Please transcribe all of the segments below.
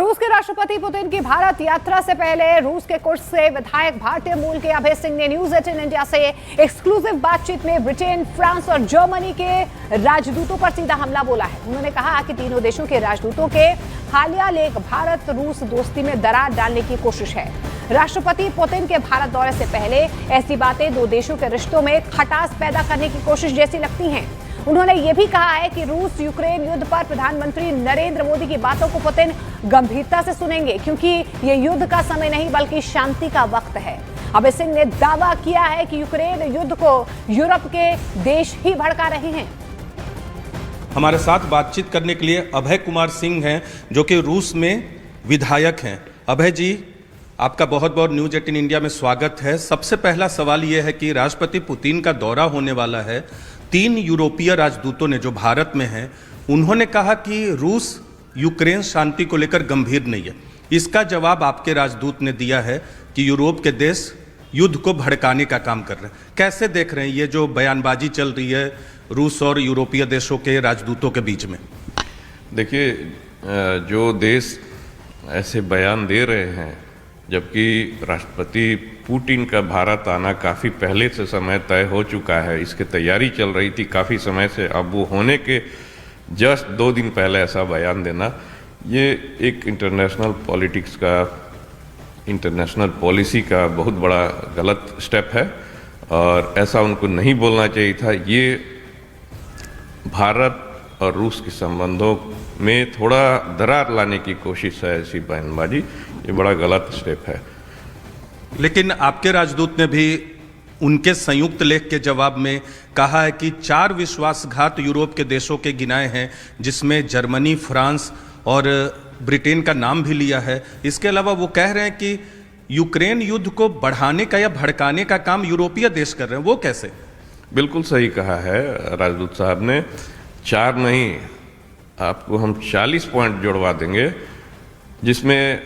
रूस के राष्ट्रपति पुतिन की भारत यात्रा से पहले रूस के कुर्स से विधायक भारतीय मूल के अभय सिंह ने न्यूज 18 इंडिया से एक्सक्लूसिव बातचीत में ब्रिटेन, फ्रांस और जर्मनी के राजदूतों पर सीधा हमला बोला है। उन्होंने कहा कि तीनों देशों के राजदूतों के हालिया लेख भारत रूस दोस्ती में दरार डालने की कोशिश है। राष्ट्रपति पुतिन के भारत दौरे से पहले ऐसी बातें दो देशों के रिश्तों में खटास पैदा करने की कोशिश जैसी लगती हैं। उन्होंने ये भी कहा है कि रूस यूक्रेन युद्ध पर प्रधानमंत्री नरेंद्र मोदी की बातों को पुतिन गंभीरता से सुनेंगे, क्योंकि ये युद्ध का समय नहीं बल्कि शांति का वक्त है। अभय सिंह ने दावा किया है कि यूक्रेन युद्ध को यूरोप के देश ही भड़का रहे हैं। हमारे साथ बातचीत करने के लिए अभय कुमार सिंह हैं, जो कि रूस में विधायक हैं। अभय जी, आपका बहुत बहुत न्यूज 18 इंडिया में स्वागत है। सबसे पहला सवाल यह है कि राष्ट्रपति पुतिन का दौरा होने वाला है। 3 यूरोपीय राजदूतों ने, जो भारत में हैं, उन्होंने कहा कि रूस यूक्रेन शांति को लेकर गंभीर नहीं है। इसका जवाब आपके राजदूत ने दिया है कि यूरोप के देश युद्ध को भड़काने का काम कर रहे हैं। कैसे देख रहे हैं ये जो बयानबाजी चल रही है रूस और यूरोपीय देशों के राजदूतों के बीच में? देखिए, जो देश ऐसे बयान दे रहे हैं, जबकि राष्ट्रपति पुतिन का भारत आना काफ़ी पहले से समय तय हो चुका है, इसकी तैयारी चल रही थी काफ़ी समय से, अब वो होने के जस्ट 2 दिन पहले ऐसा बयान देना, ये एक इंटरनेशनल पॉलिटिक्स का, इंटरनेशनल पॉलिसी का बहुत बड़ा गलत स्टेप है और ऐसा उनको नहीं बोलना चाहिए था। ये भारत और रूस के संबंधों में थोड़ा दरार लाने की कोशिश है, ऐसी बयानबाजी, ये बड़ा गलत स्टेप है। लेकिन आपके राजदूत ने भी उनके संयुक्त लेख के जवाब में कहा है कि 4 विश्वासघात यूरोप के देशों के गिनाए हैं, जिसमें जर्मनी, फ्रांस और ब्रिटेन का नाम भी लिया है। इसके अलावा वो कह रहे हैं कि यूक्रेन युद्ध को बढ़ाने का या भड़काने का काम यूरोपीय देश कर रहे हैं। वो कैसे? बिल्कुल सही कहा है राजदूत साहब ने। 4 नहीं, आपको हम 40 पॉइंट जोड़वा देंगे, जिसमें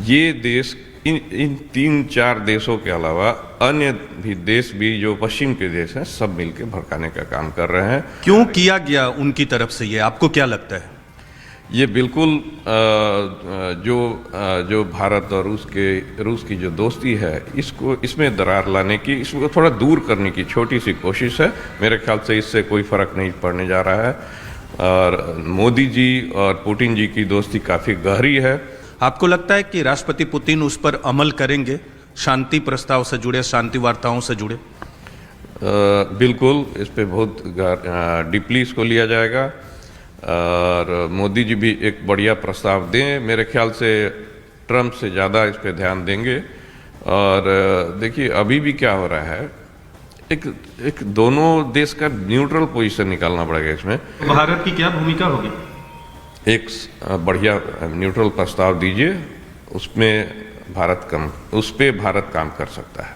ये देश इन 3-4 देशों के अलावा अन्य भी देश भी जो पश्चिम के देश हैं, सब मिलकर भड़काने का काम कर रहे हैं। क्यों किया गया उनकी तरफ से ये, आपको क्या लगता है? ये बिल्कुल जो भारत और रूस की जो दोस्ती है, इसमें दरार लाने की, इसको थोड़ा दूर करने की छोटी सी कोशिश है। मेरे ख्याल से इससे कोई फर्क नहीं पड़ने जा रहा है और मोदी जी और पुतिन जी की दोस्ती काफ़ी गहरी है। आपको लगता है कि राष्ट्रपति पुतिन उस पर अमल करेंगे, शांति प्रस्ताव से जुड़े, शांति वार्ताओं से जुड़े? बिल्कुल, इस पे बहुत डीपली इसको लिया जाएगा और मोदी जी भी एक बढ़िया प्रस्ताव दें। मेरे ख्याल से ट्रंप से ज़्यादा इस पे ध्यान देंगे। और देखिए, अभी भी क्या हो रहा है, एक दोनों देश का न्यूट्रल पोजीशन निकालना पड़ेगा इसमें। भारत की क्या भूमिका होगी? एक बढ़िया न्यूट्रल प्रस्ताव दीजिए, उस पे भारत काम कर सकता है।